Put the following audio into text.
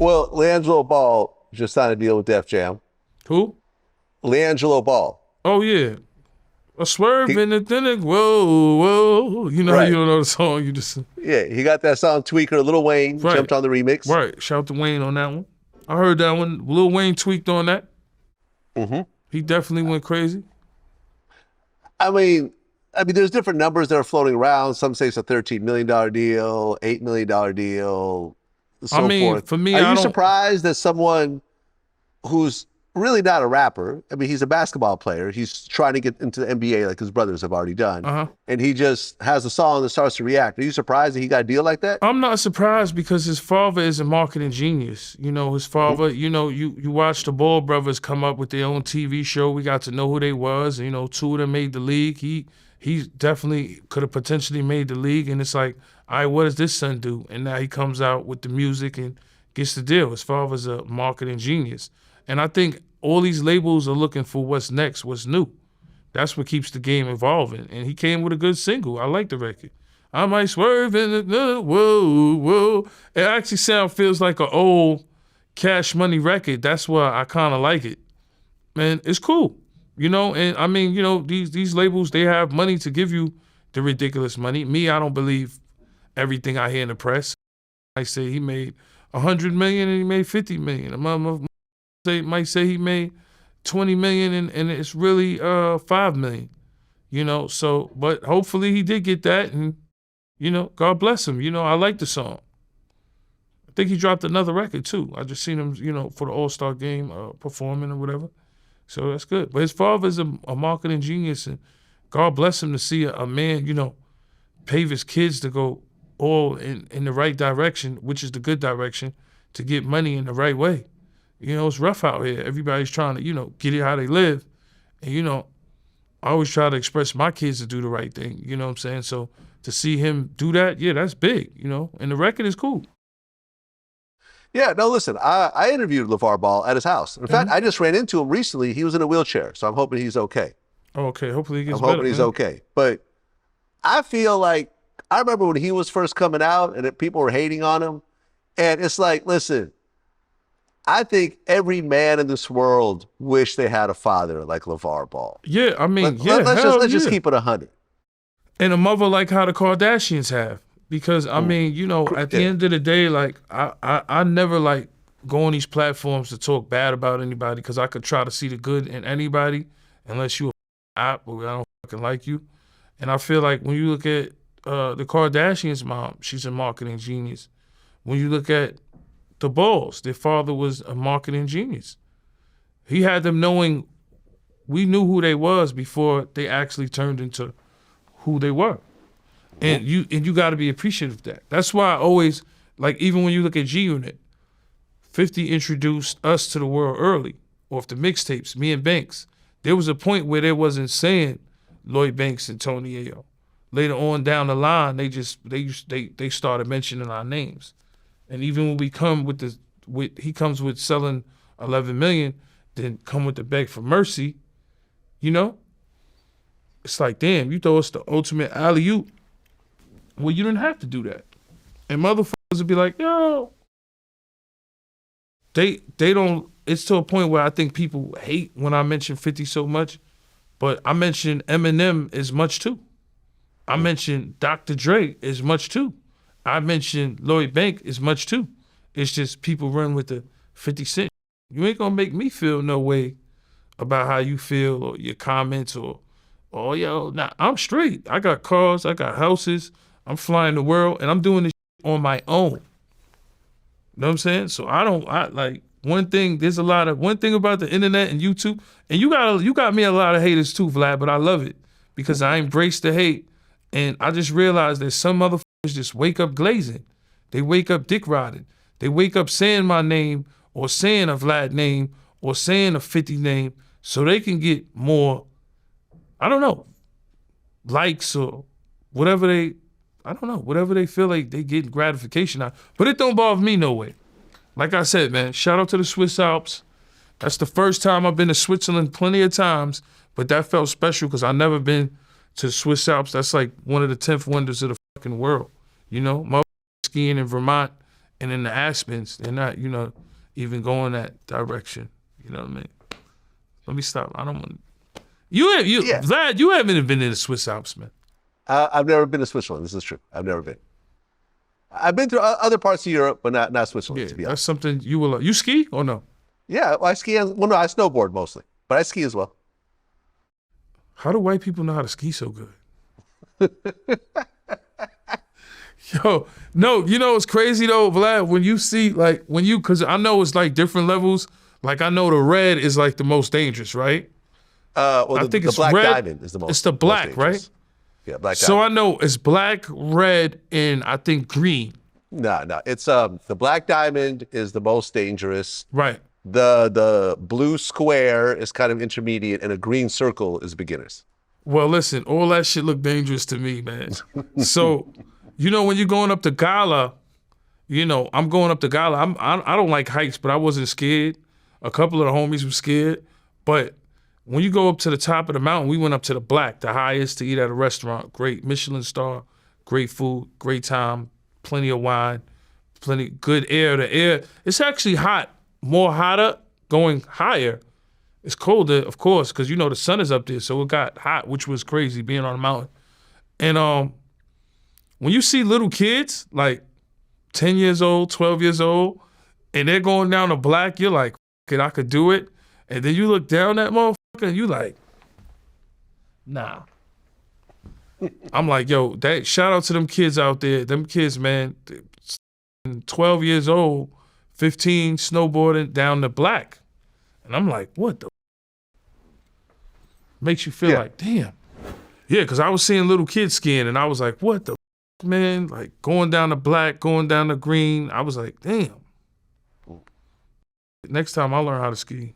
Well, LeAngelo Ball just signed a deal with Def Jam. Who? LeAngelo Ball. Oh yeah. A swerve He, in the thing. Whoa, whoa. You know how you right. don't know the song. You just Yeah, he got that song Tweaker. Lil Wayne right, jumped on the remix. right. Shout out to Wayne on that one. I heard that one. Lil Wayne tweaked on that. hmm He definitely went crazy. I mean, there's different numbers that are floating around. Some say it's a $13 million deal, $8 million deal, I so mean, forth. for me, Are I you don't. surprised that someone who's really not a rapper? I mean, he's a basketball player. He's trying to get into the NBA like his brothers have already done, Uh huh. and he just has a song that starts to react. Are you surprised that he got a deal like that? I'm not surprised because his father is a marketing genius. You know, his father, you watch the Ball brothers come up with their own TV show. We got to know who they was. You know, two of them made the league. He definitely could have potentially made the league. And it's like, all right, what does this son do? And now he comes out with the music and gets the deal. His father's a marketing genius. And I think all these labels are looking for what's next, what's new. That's what keeps the game evolving. And he came with a good single. I like the record. I might swerve in the whoa, whoa. It actually feels like an old Cash Money record. That's why I kind of like it. Man, it's cool. You know, and I mean, these labels, they have money to give you the ridiculous money. Me, I don't believe everything I hear in the press. I say he made 100 million and he made 50 million. Might say he made 20 million and it's really 5 million. You know, so but hopefully he did get that, and God bless him. I like the song. I think he dropped another record too. I just seen him, for the All-Star game performing or whatever. So that's good. But his father's a marketing genius, and God bless him to see a man, pave his kids to go all in the right direction, which is the good direction, to get money in the right way. It's rough out here. Everybody's trying to, get it how they live. And, I always try to express my kids to do the right thing. You know what I'm saying? So to see him do that, yeah, that's big, and the record is cool. Yeah, no, listen, I interviewed LaVar Ball at his house. In fact, Mhm. I just ran into him recently. He was in a wheelchair, so I'm hoping he's okay. Oh, okay, hopefully he I'm gets better, hoping he's man. okay. But I feel like I remember when he was first coming out and that people were hating on him. And it's like, listen, I think every man in this world wish they had a father like LaVar Ball. Yeah, I mean, Let's just yeah. keep it 100. And a mother like how the Kardashians have. Because, I mean, at the Yeah. end of the day, like, I never, like, go on these platforms to talk bad about anybody because I could try to see the good in anybody unless you a app or I don't fucking like you. And I feel like when you look at the Kardashians' mom, she's a marketing genius. When you look at the Balls, their father was a marketing genius. He had them knowing we knew who they was before they actually turned into who they were. And you got to be appreciative of that. That's why I always, like, even when you look at G Unit, 50 introduced us to the world early, off the mixtapes, me and Banks. There was a point where they wasn't saying Lloyd Banks and Tony Yayo. Later on down the line, they started mentioning our names. And even when we come he comes with selling 11 million, then come with the beg for mercy, it's like, damn, you throw us the ultimate alley-oop. Well, you didn't have to do that. And motherfuckers would be like, yo. They don't, it's to a point where I think people hate when I mention 50 so much, but I mention Eminem as much too. I mention Dr. Dre as much too. I mention Lloyd Banks as much too. It's just people run with the 50 Cent. You ain't gonna make me feel no way about how you feel or your comments or yo, nah, I'm straight. I got cars, I got houses, I'm flying the world, and I'm doing this on my own. You know what I'm saying? So one thing about the internet and YouTube, and you got me a lot of haters too, Vlad, but I love it because I embrace the hate. And I just realized that some motherfuckers just wake up glazing. They wake up dick riding. They wake up saying my name or saying a Vlad name or saying a 50 name so they can get more, I don't know, likes or whatever they feel like they get gratification out. But it don't bother me no way. Like I said, man, shout out to the Swiss Alps. That's the first time I've been to Switzerland plenty of times, but that felt special because I've never been to the Swiss Alps. That's like one of the 10th wonders of the fucking world. My skiing in Vermont And in the Aspens, they're not, even going that direction. You know what I mean? Let me stop. I don't want Yeah. Vlad, you haven't been in the Swiss Alps, man. I've never been to Switzerland. This is true. I've never been. I've been to other parts of Europe, but not Switzerland, Yeah, to be that's honest. something you will. You ski or no? Yeah, well, I ski. Well, no, I snowboard mostly, but I ski as well. How do white people know how to ski so good? Yo, no, it's crazy though, Vlad, when you see, cause I know it's like different levels. Like I know the red is like the most dangerous, right? Well, I think the it's black red. diamond is the most. It's the most black, dangerous. right? Yeah, black So diamond. I know it's black, red, and I think green. No. It's the black diamond is the most dangerous. Right. The blue square is kind of intermediate, and a green circle is beginners. Well, listen, all that shit look dangerous to me, man. So, when you're going up to Gala, I'm going up to Gala. I don't like heights, but I wasn't scared. A couple of the homies were scared. But when you go up to the top of the mountain, we went up to the black, the highest, to eat at a restaurant. Great Michelin star, great food, great time, plenty of wine, plenty good air. The air, it's actually hot, more hotter going higher. It's colder, of course, because the sun is up there, so it got hot, which was crazy being on a mountain. And when you see little kids, like 10 years old, 12 years old, and they're going down the black, you're like, I could do it. And then you look down that motherfucker and you like, nah. I'm like, yo, shout out to them kids out there. Them kids, man, 12 years old, 15, snowboarding down the black. And I'm like, what the? Makes you feel like, damn. Yeah, because I was seeing little kids skiing and I was like, what the man? Like going down the black, going down the green. I was like, damn. Next time I'll learn how to ski.